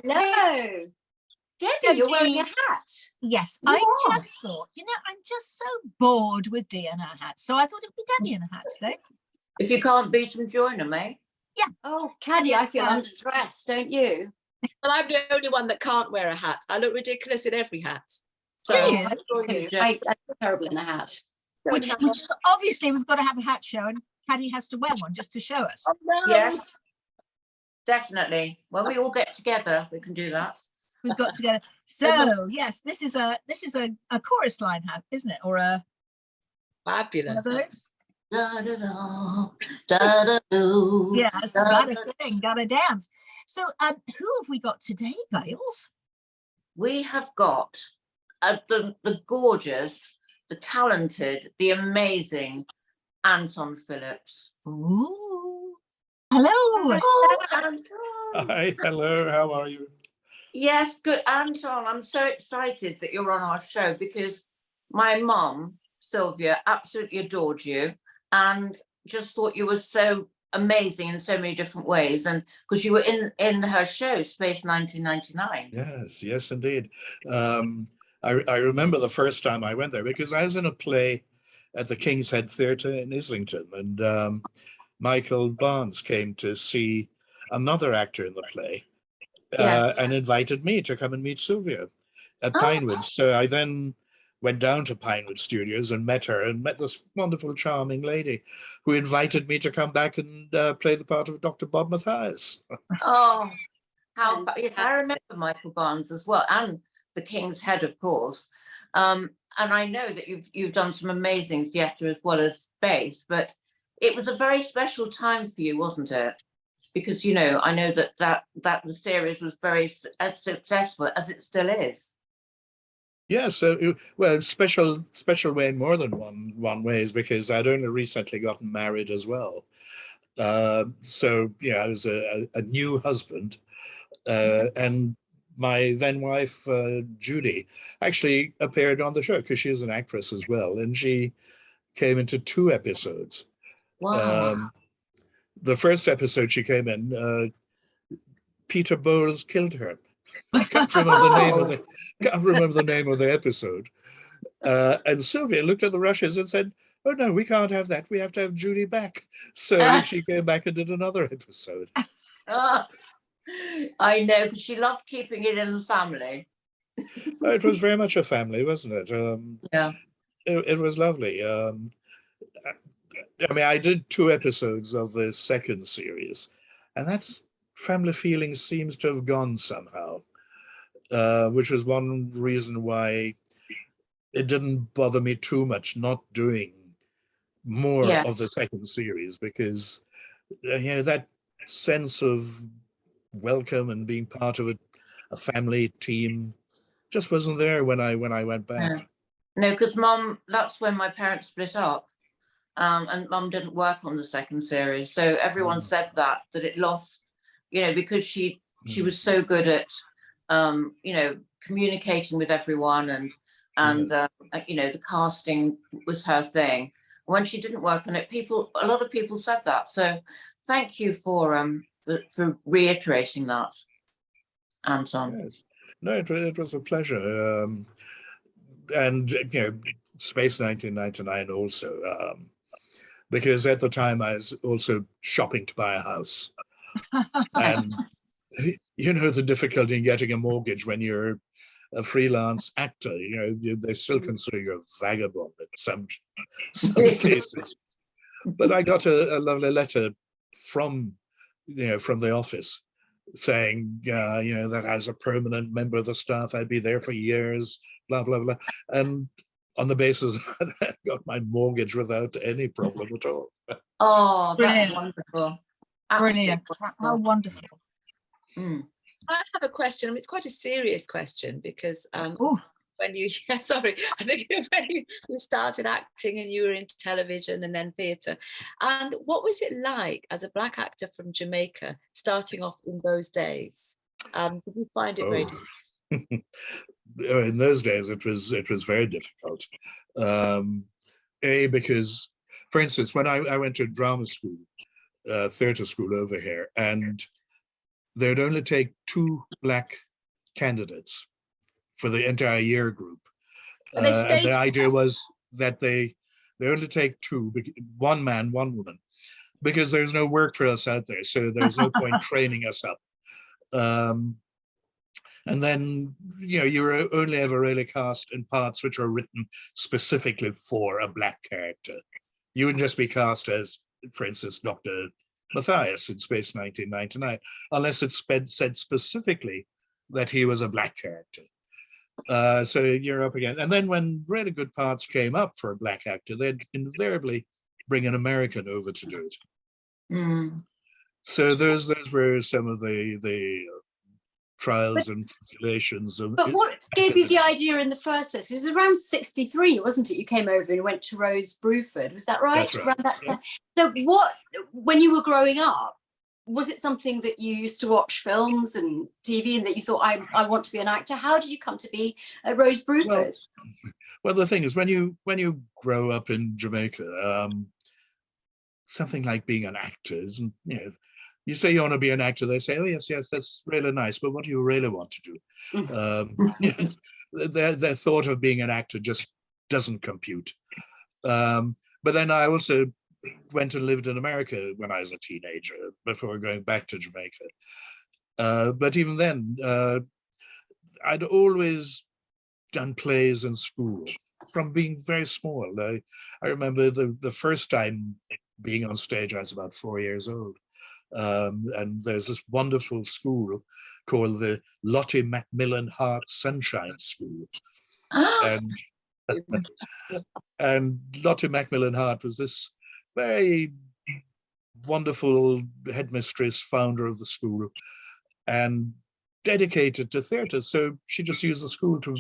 Hello. Debbie, you're wearing a hat. Yes, You I are. just thought, I'm just so bored with Dee in her hat. So I thought it'd be Debbie in a hat today. If you can't beat them, join them, eh? Yeah. Oh, Caddy, I feel underdressed, don't you? Well, I'm the only one that can't wear a hat. I look ridiculous in every hat. So Yeah. I'm terrible in a hat. Which obviously we've got to have a hat show, and Caddy has to wear one just to show us. Oh, no. Yes, definitely. When we all get together, we can do that. We've got together. So yes, this is a chorus line hat, isn't it? Or a Fabulous. one of those? Da, da, da, da, da, do, Yes, da, gotta da. sing, gotta dance. So who have we got today, Bales? We have got the gorgeous, the talented, the amazing Anton Phillips. Ooh. Hello. Oh, Anton. Hi, hello, how are you? Yes, good. Anton, I'm so excited that you're on our show because my mum, Sylvia, absolutely adored you and just thought you were so amazing in so many different ways. And because you were in her show, Space 1999. Yes, indeed. I remember the first time I went there because I was in a play at the King's Head Theatre in Islington, and Michael Barnes came to see another actor in the play. Yes. And invited me to come and meet Sylvia at Oh. Pinewood. So I then went down to Pinewood Studios and met her and met this wonderful, charming lady who invited me to come back and play the part of Dr. Bob Mathias. Oh, yes, I remember Michael Barnes as well, and the King's Head, of course. And I know that you've done some amazing theatre as well as space, but it was a very special time for you, wasn't it? Because I know that the series was very as successful as it still is. Yeah, so well, special way in more than one ways because I'd only recently gotten married as well. So I was a new husband, and my then wife Judy actually appeared on the show because she is an actress as well, and she came into 2 episodes. Wow. The first episode she came in, Peter Bowles killed her. I can't remember the name of the episode. And Sylvia looked at the rushes and said, "Oh no, we can't have that. We have to have Judy back." So she came back and did another episode. I know, because she loved keeping it in the family. It was very much a family, wasn't it? Yeah. It was lovely. I mean, I did 2 episodes of the second series, and that's family feeling seems to have gone somehow, which was one reason why it didn't bother me too much not doing more of the second series, because that sense of welcome and being part of a family team just wasn't there when I went back. No, because that's when my parents split up. And Mum didn't work on the second series, so everyone said that it lost, because she was so good at, communicating with everyone, and the casting was her thing. When she didn't work on it, a lot of people said that. So thank you for reiterating that, Anton. Yes. No, it was a pleasure, and Space 1999 also. Because at the time I was also shopping to buy a house. And the difficulty in getting a mortgage when you're a freelance actor, they still consider you a vagabond in some cases. But I got a lovely letter from the office saying, that as a permanent member of the staff, I'd be there for years, blah, blah, blah. And on the basis that I got my mortgage without any problem at all. Oh, Brilliant. that's wonderful. Brilliant. How wonderful. I have a question. I mean, it's quite a serious question because when you, sorry, I think when you started acting and you were into television and then theatre, and what was it like as a Black actor from Jamaica starting off in those days? Did you find it very difficult? In those days, it was very difficult. Because, for instance, when I went to drama school, theatre school over here, and they'd only take 2 black candidates for the entire year group. And they And stayed. the idea was that they only take 2, 1 man, 1 woman, because there's no work for us out there. So there's no point training us up. And then, you're only ever really cast in parts which are written specifically for a black character. You wouldn't just be cast as, for instance, Dr. Matthias in Space 1999, unless it's said specifically that he was a black character. So you're up again. And then when really good parts came up for a black actor, they'd invariably bring an American over to do it. Mm. So those were some of the trials and tribulations. But what gave you the idea in the first place? It was around 63, wasn't it? You came over and went to Rose Bruford, was that right? That's right. Around that Yeah. So when you were growing up, was it something that you used to watch films and TV and that you thought, I want to be an actor? How did you come to be at Rose Bruford? Well, the thing is, when you grow up in Jamaica, something like being an actor isn't, you say you want to be an actor, they say, oh, yes, that's really nice, but what do you really want to do? Their thought of being an actor just doesn't compute. But then I also went and lived in America when I was a teenager before going back to Jamaica. But even then, I'd always done plays in school from being very small. I remember the first time being on stage, I was about 4 years old. And there's this wonderful school called the Lottie Macmillan Hart Sunshine School. And Lottie Macmillan Hart was this very wonderful headmistress, founder of the school, and dedicated to theatre. So she just used the school to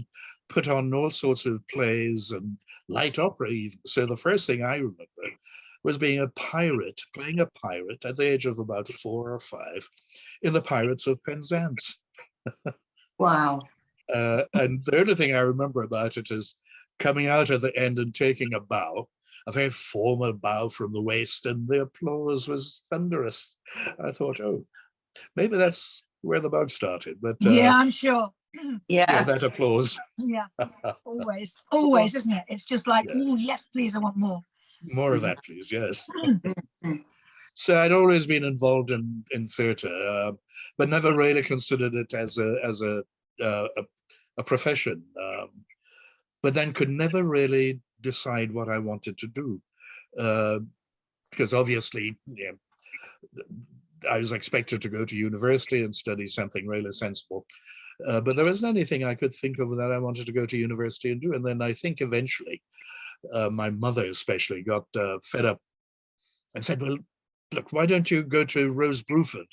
put on all sorts of plays and light opera even. So the first thing I remember was being a pirate, playing a pirate at the age of about 4 or 5 in the Pirates of Penzance. Wow. And the only thing I remember about it is coming out at the end and taking a bow, a very formal bow from the waist, and the applause was thunderous. I thought, oh, maybe that's where the bug started. But Yeah, I'm sure. Yeah. that applause. Yeah, always, isn't it? It's just like, Yeah. oh, yes, please, I want more. More of that, please. Yes. Mm. So I'd always been involved in theatre, but never really considered it as a profession. But then could never really decide what I wanted to do, because obviously, I was expected to go to university and study something really sensible. But there wasn't anything I could think of that I wanted to go to university and do. And then I think eventually, my mother especially got fed up and said, well, look, why don't you go to Rose Bruford?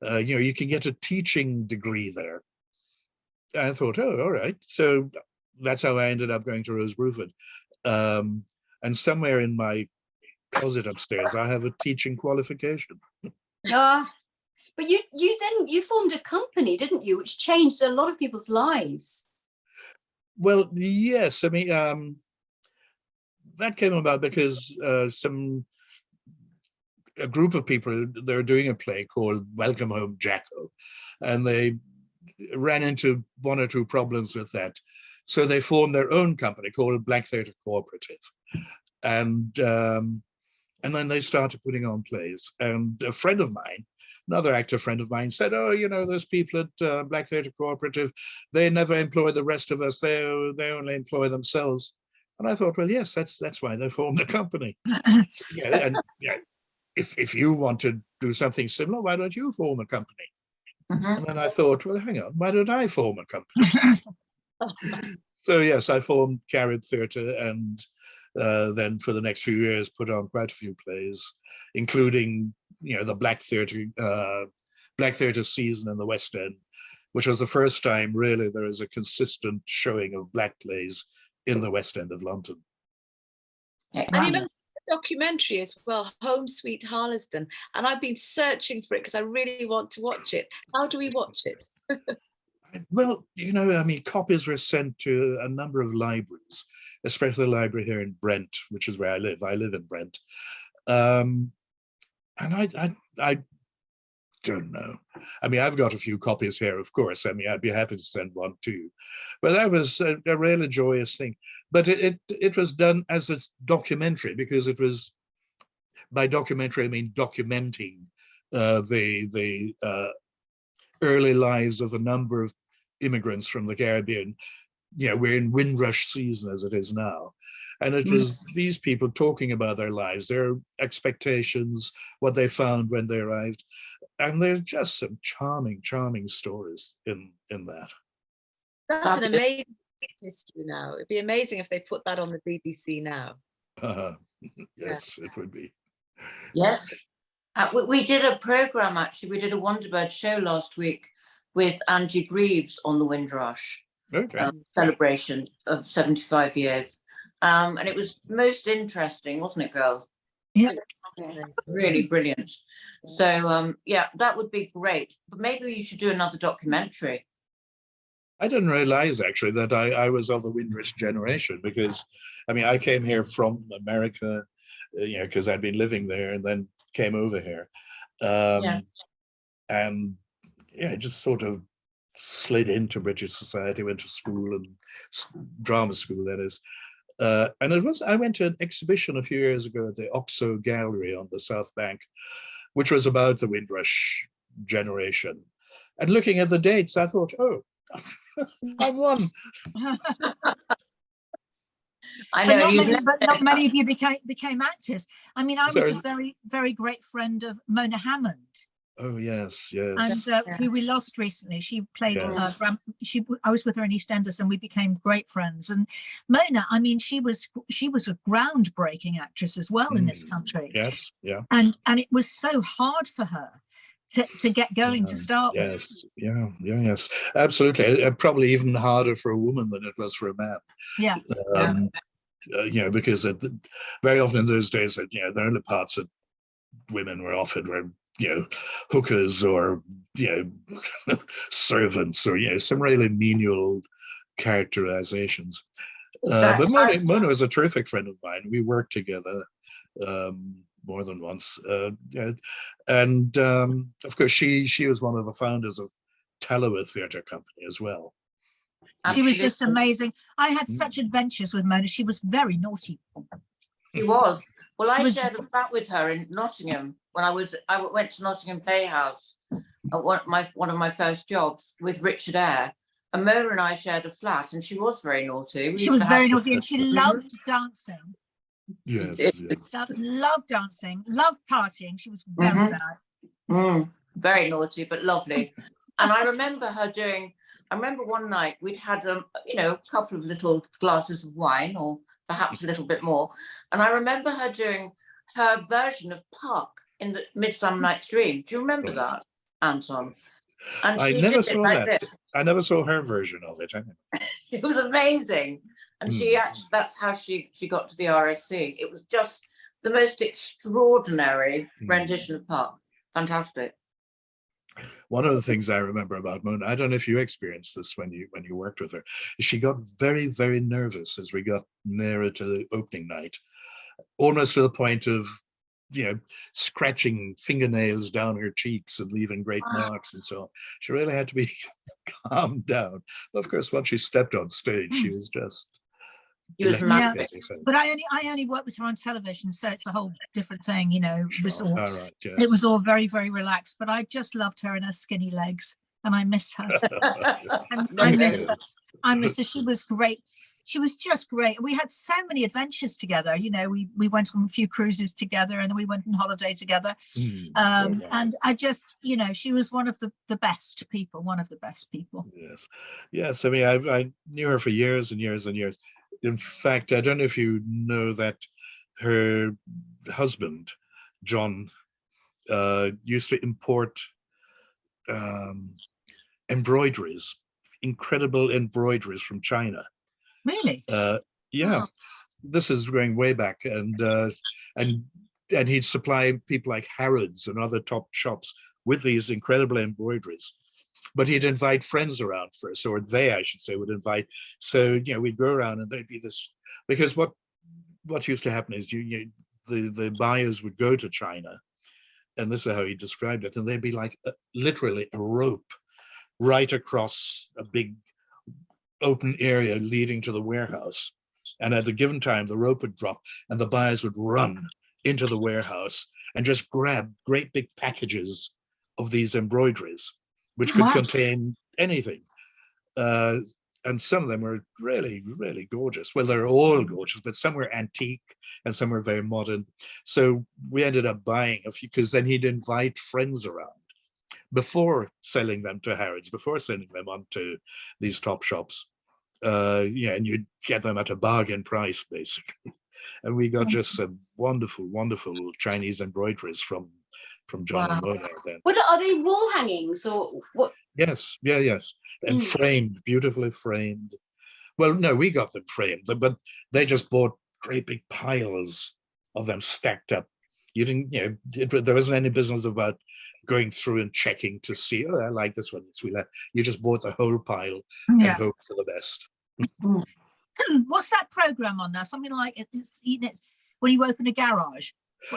You can get a teaching degree there. I thought, oh, all right. So that's how I ended up going to Rose Bruford. And somewhere in my closet upstairs, I have a teaching qualification. But you formed a company, didn't you, which changed a lot of people's lives? Well, yes. I mean, that came about because a group of people, they were doing a play called Welcome Home, Jacko, and they ran into 1 or 2 problems with that. So they formed their own company called Black Theatre Cooperative. And then they started putting on plays. And a friend of mine, another actor friend of mine, said, oh, those people at Black Theatre Cooperative, they never employ the rest of us. They only employ themselves. And I thought, well, yes, that's why they formed the company. If you want to do something similar, why don't you form a company? Mhm. And then I thought, well, hang on, why don't I form a company? So yes, I formed Carib Theatre, and then for the next few years put on quite a few plays, including the Black Theatre season in the West End, which was the first time really there is a consistent showing of black plays in the West End of London. And you mentioned the documentary as well, Home Sweet Harlesden, and I've been searching for it because I really want to watch it. How do we watch it? Well, I mean, copies were sent to a number of libraries, especially the library here in Brent, which is where I live. I live in Brent. And I don't know. I mean, I've got a few copies here, of course. I mean, I'd be happy to send one too. But that was a really joyous thing. But it was done as a documentary, because it was, by documentary, I mean documenting the early lives of a number of immigrants from the Caribbean. You know, we're in Windrush season as it is now. And it was these people talking about their lives, their expectations, what they found when they arrived. And there's just some charming, charming stories in that. That's an amazing history now. It'd be amazing if they put that on the BBC now. Yes, it would be. Yes. We did a program, actually. We did a Wonderbird show last week with Angie Greaves on the Windrush celebration of 75 years. And it was most interesting, wasn't it, girls? Yeah. Really brilliant. So, yeah, that would be great. But maybe you should do another documentary. I didn't realize, actually, that I was of the Windrush generation, because, I mean, I came here from America, you know, because I'd been living there, and then came over here. Yes. And yeah, just sort of slid into British society, went to school, and drama school, that is. And I went to an exhibition a few years ago at the Oxo Gallery on the South Bank, which was about the Windrush generation. And looking at the dates, I thought, oh, I'm one. I know. But not many of you became actors. I mean, I was Sorry. a very, very great friend of Mona Hammond. Oh, yes, yes. And who we lost recently. She played, Yes. I was with her in EastEnders, and we became great friends. And Mona, I mean, she was a groundbreaking actress as well in this country. Yes, yeah. And it was so hard for her to get going to start with. Yes, yes, absolutely. Probably even harder for a woman than it was for a man. Yeah. You know, because very often in those days, you know, the only parts that women were offered were, you know, hookers, or, you know, servants, or, you know, some really menial characterizations. Exactly. But Mona was a terrific friend of mine. We worked together more than once. Yeah. And of course, she was one of the founders of Tallowa Theatre Company as well. She was just amazing. I had such adventures with Mona. She was very naughty. She was. Well, I shared a flat with her in Nottingham when I went to Nottingham Playhouse at one of my first jobs with Richard Eyre. And Mona and I shared a flat, and she was very naughty. She was very naughty, and she loved dancing. Yes, Loved dancing, loved partying. She was very bad. Very naughty, but lovely. And I remember one night we'd had you know, a couple of little glasses of wine, or perhaps a little bit more. And I remember her doing her version of Puck in the Midsummer Night's Dream. Do you remember that, Anton? And I never saw that. I never saw her version of it. It was amazing. And that's how she got to the RSC. It was just the most extraordinary rendition of Puck. Fantastic. One of the things I remember about Mona, I don't know if you experienced this when you worked with her, she got very, very nervous as we got nearer to the opening night, almost to the point of, you know, scratching fingernails down her cheeks and leaving great marks and so on. She really had to be calmed down. Of course, once she stepped on stage, she was just electric, but I only worked with her on television, so it's a whole different thing, you know. It was all, yes. It was all very, very relaxed, but I just loved her and her skinny legs, and I miss her. I miss her. She was great. She was just great. We had so many adventures together. You know, we went on a few cruises together, and then we went on holiday together. And I just, you know, she was one of the best people, Yes. Yes. I mean, I knew her for years and years and years. In fact, I don't know if you know that her husband, John, used to import embroideries, incredible embroideries from China. Really? Yeah. This is going way back, and he'd supply people like Harrods and other top shops with these incredible embroideries. But he'd invite friends around first, or they, I should say, would invite. So, you know, we'd go around and there'd be this, because what used to happen is the buyers would go to China and this is how he described it, and they'd be like literally a rope right across a big open area leading to the warehouse. And at a given time, the rope would drop and the buyers would run into the warehouse and just grab great big packages of these embroideries, which could Wow. contain anything. And some of them were really, really gorgeous. Well, they're all gorgeous, but some were antique and some were very modern. So we ended up buying a few, because then he'd invite friends around before selling them to Harrods, before sending them on to these top shops. Yeah, and you'd get them at a bargain price, basically. And we got just some wonderful, wonderful Chinese embroideries from John and Wow. Mona then. Are they wall hangings or what? Yes, yes. And framed, beautifully framed. Well, no, we got them framed, but they just bought great big piles of them stacked up. You didn't, there wasn't any business about going through and checking to see, oh, I like this one. You just bought the whole pile and hoped for the best. What's that program on now? Something like it's when you open a garage.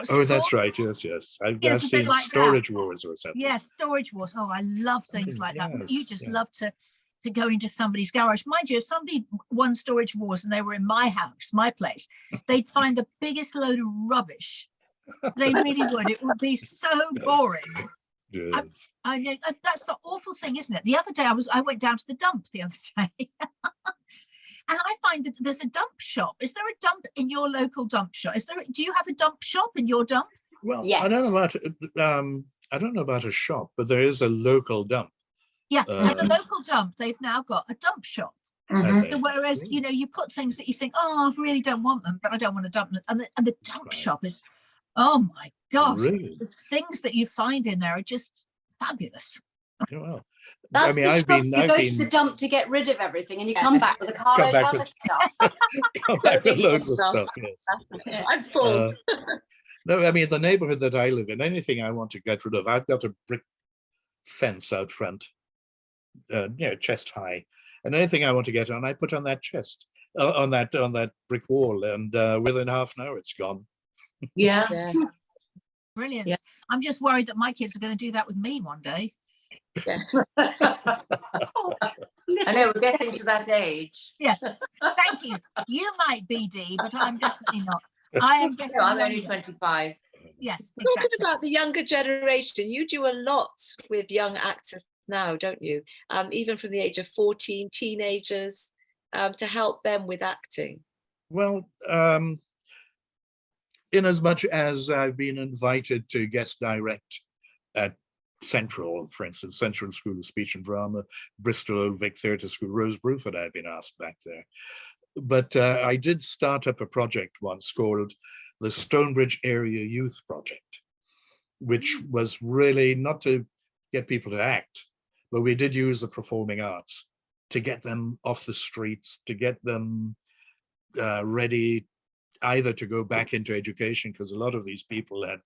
Oh, that's right. Yes. I've seen like Storage Wars or something. Yes, Storage Wars. Oh, I love things like that. Yes, You just love to go into somebody's garage. Mind you, if somebody won Storage Wars and they were in my house, my place, they'd find the biggest load of rubbish. They really would. It would be so boring. Yes. I know that's the awful thing, isn't it? The other day I went down to the dump the other day. And I find that there's a dump shop. Is there a dump in your local dump shop? Do you have a dump shop in your dump? Well, Yes. I don't know about a shop, but there is a local dump. Yeah, at the local dump, they've now got a dump shop. Mhm. So whereas, you put things that you think, oh, I really don't want them, but I don't want to dump them. And the dump shop is, oh my God, Really? the things that you find in there are just fabulous. Yeah, well, That's I mean, the I've trouble. been, You I've go been to the dump to get rid of everything, and you come back with a carload back of other with- stuff. come back with big loads of stuff. stuff. Yes. I'm full. No, I mean, the neighborhood that I live in, anything I want to get rid of, I've got a brick fence out front, chest high, and anything I want to get on, I put on that chest, on that brick wall, and within half an hour, it's gone. Yeah. Yeah. Brilliant. Yeah. I'm just worried that my kids are going to do that with me one day. Yeah. I know we're getting to that age. Thank you. You might be Dee, but I'm definitely not. I am getting No, I'm only younger. 25. Yes, Talking exactly. about the younger generation, you do a lot with young actors now, don't you? Even from the age of 14, teenagers, to help them with acting. Well, in as much as I've been invited to guest direct at Central, for instance, Central School of Speech and Drama, Bristol Old Vic Theatre School, Rose Bruford, I've been asked back there. But I did start up a project once called the Stonebridge Area Youth Project, which was really not to get people to act, but we did use the performing arts to get them off the streets, to get them ready either to go back into education, because a lot of these people had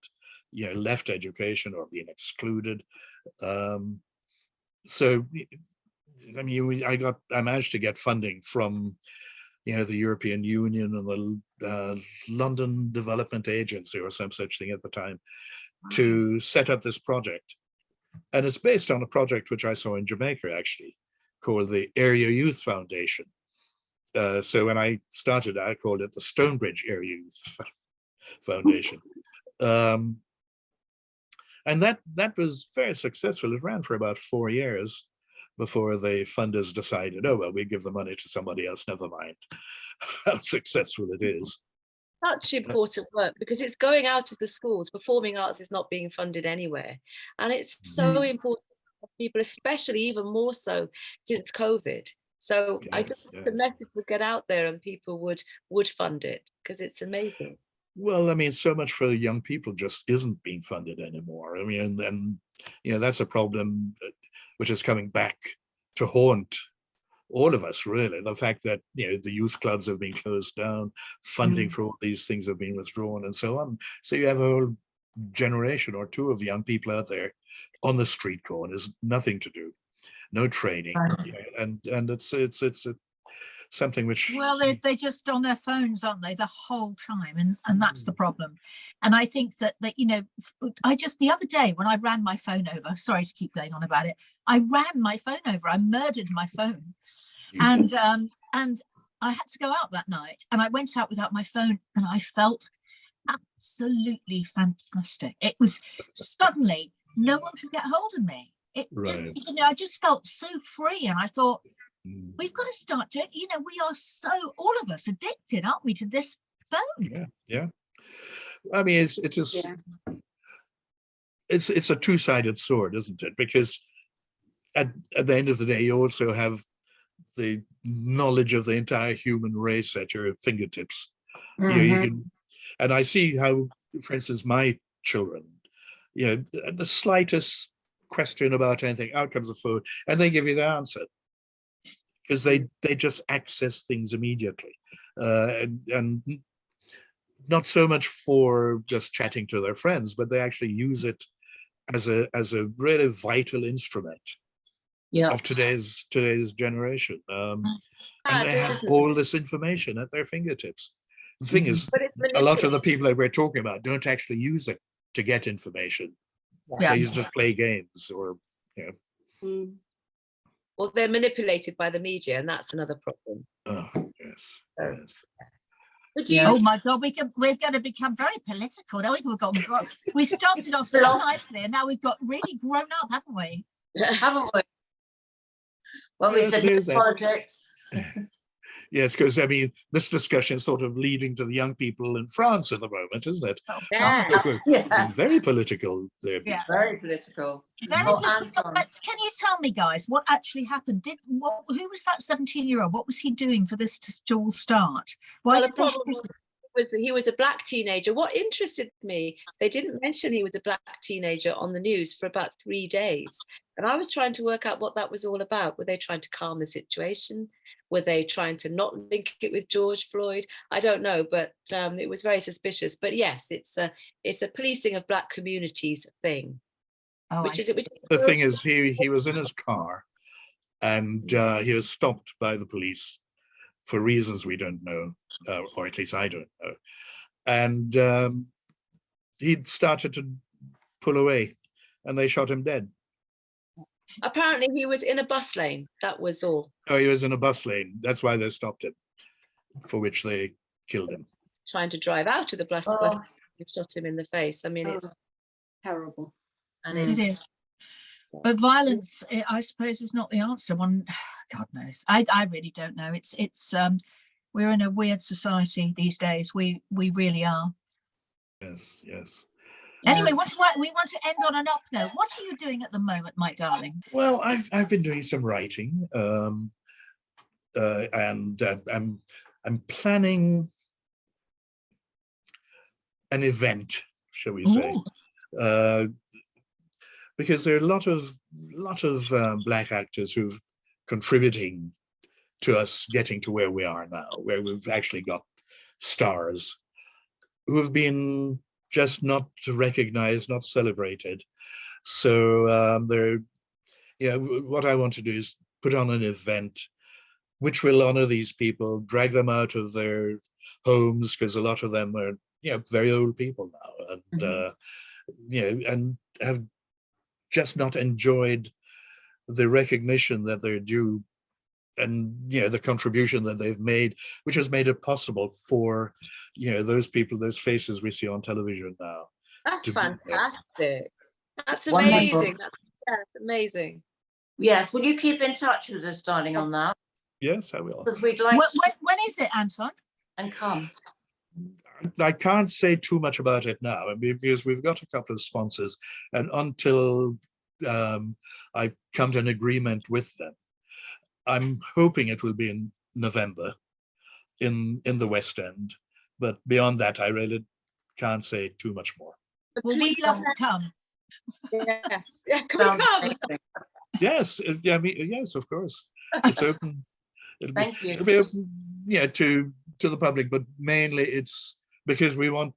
left education or been excluded. So I mean, I managed to get funding from the European Union and the London Development Agency or some such thing at the time to set up this project. And it's based on a project which I saw in Jamaica, actually, called the Area Youth Foundation. So when I started, I called it the Stonebridge Area Youth Foundation. And that was very successful. It ran for about 4 years before the funders decided, oh, well, we give the money to somebody else, never mind how successful it is. Such important work, because it's going out of the schools. Performing arts is not being funded anywhere. And it's so important for people, especially even more so since COVID. So I just the message would get out there and people would fund it, because it's amazing. Well, I mean, so much for young people just isn't being funded anymore. I mean, and that's a problem which is coming back to haunt all of us, really. The fact that the youth clubs have been closed down, funding for all these things have been withdrawn, and so on. So you have a whole generation or two of young people out there on the street corners, nothing to do, no training, and it's something which. Well, they're just on their phones, aren't they, the whole time, and that's the problem. And I think that you know, I just the other day when I ran my phone over, sorry to keep going on about it, I ran my phone over, I murdered my phone, and I had to go out that night, and I went out without my phone, and I felt absolutely fantastic. It was suddenly no one could get hold of me. It just, Right. you know, I just felt so free, and I thought, we've got to start to, you know, we are so, all of us addicted, aren't we, to this phone? Yeah. I mean, it's just, it's a two-sided sword, isn't it? Because at the end of the day, you also have the knowledge of the entire human race at your fingertips. You know, you can, and I see how, for instance, my children, you know, the slightest question about anything, out comes the phone, and they give you the answer, because they just access things immediately, and not so much for just chatting to their friends, but they actually use it as a really vital instrument of today's generation. And they have all this information at their fingertips. The thing is, a lot of the people that we're talking about don't actually use it to get information. Yeah. They use it to play games, or, you know. Well, they're manipulated by the media, and that's another problem. Oh, yes. But you, Oh my God, we're going to become very political. Now we started off so lightly, and now we've got really grown up, haven't we? Haven't we? Well, we Yes, said there's that. politics. Yes, because I mean, this discussion is sort of leading to the young people in France at the moment, isn't it? yeah. Yeah. Very political there. Yeah. Very political. Very Oh, political. Anton. But can you tell me, guys, what actually happened? Who was that 17-year-old? What was he doing for this to all start? Why Well, did the they? problem was that he was a black teenager. What interested me, they didn't mention he was a black teenager on the news for about 3 days. And I was trying to work out what that was all about. Were they trying to calm the situation? Were they trying to not link it with George Floyd? I don't know, but it was very suspicious. But yes, it's a policing of black communities thing. Oh, Which is The thing is, he was in his car, and he was stopped by the police for reasons we don't know, or at least I don't know. And he'd started to pull away, and they shot him dead. Apparently he was in a bus lane. That was all. Oh, he was in a bus lane. That's why they stopped him, for which they killed him. Trying to drive out of the bus, shot him in the face. I mean, it's Terrible. and it is. But violence, I suppose, is not the answer. One, God knows. I really don't know. It's we're in a weird society these days. We really are. Yes. Anyway, we want to end on an up note. What are you doing at the moment, my darling? Well, I've been doing some writing, and I'm planning an event, shall we say? Because there are a lot of black actors who've contributing to us getting to where we are now, where we've actually got stars who have been just not recognized, not celebrated. So what I want to do is put on an event which will honor these people, drag them out of their homes, because a lot of them are, very old people now, and and have just not enjoyed the recognition that they're due, and the contribution that they've made, which has made it possible for those people, those faces we see on television now. That's fantastic. That's Wonderful. amazing. That's amazing. Yes, will you keep in touch with us, darling, on that? Yes, I will. Because we'd like when is it, Anton? and come. I can't say too much about it now, because we've got a couple of sponsors, and until I come to an agreement with them, I'm hoping it will be in November in the West End, but beyond that, I really can't say too much more. Well, we'd love to come. Yes. Yeah, can we come? Yes, yes, of course. It's open. Thank you. It'll be open, to the public, but mainly it's because we want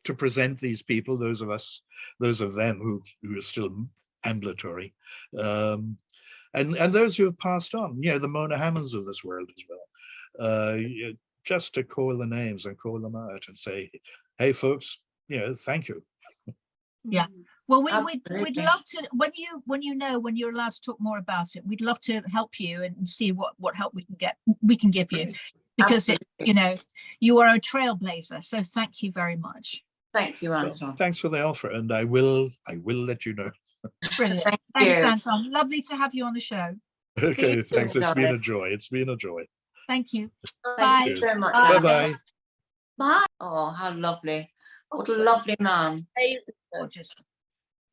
to present these people, those of them who are still ambulatory, and those who have passed on, the Mona Hammonds of this world as well. just to call the names and call them out and say, hey folks, thank you. Yeah. Well, we'd Absolutely. love to, when you're allowed to talk more about it, we'd love to help you and see what help we can give you, because Absolutely. you are a trailblazer. So thank you very much. Thank you, Well, Anton. thanks for the offer, and I will let you know. Brilliant. Thank Thanks, you. Anton. Lovely to have you on the show. Okay, you thanks. soon, It's been a darling. joy. It's been a joy. Thank you. Thank you Cheers. so much. Bye. Bye Anton. bye. Bye. Oh, how lovely. What a lovely man. Gorgeous.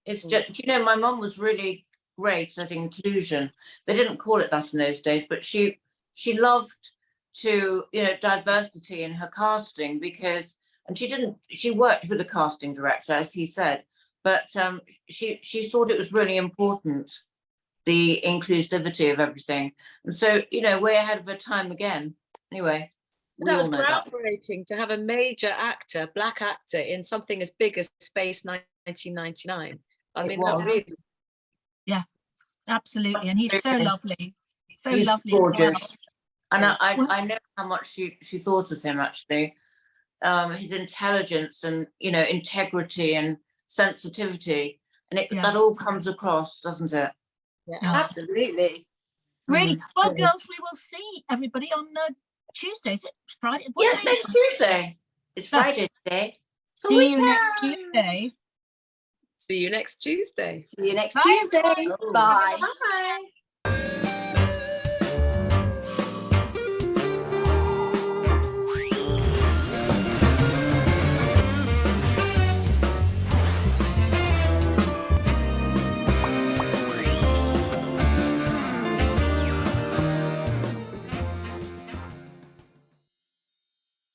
It's just, do you know, my mum was really great at inclusion. They didn't call it that in those days, but she loved to, diversity in her casting, because, and she worked with a casting director, as he said, but she thought it was really important, the inclusivity of everything. And so, we're ahead of her time again. Anyway, we That all was know that. groundbreaking to have a major actor, black actor, in something as big as Space 1999. I It mean, that was. really, Absolutely. And he's so lovely. So He's lovely. as well. gorgeous. And Yeah. I know how much she thought of him, actually. His intelligence and, integrity and sensitivity. And Yeah. that all comes across, doesn't it? yeah, Yeah. Absolutely. Really. Mhm. Well, girls, we will see everybody on Tuesday. Is it Friday? What Yeah, day is next it? Tuesday. It's No. Friday today. See you next Tuesday. see you next Tuesday. See you next Bye, Tuesday. everyone. Oh. Bye. Bye.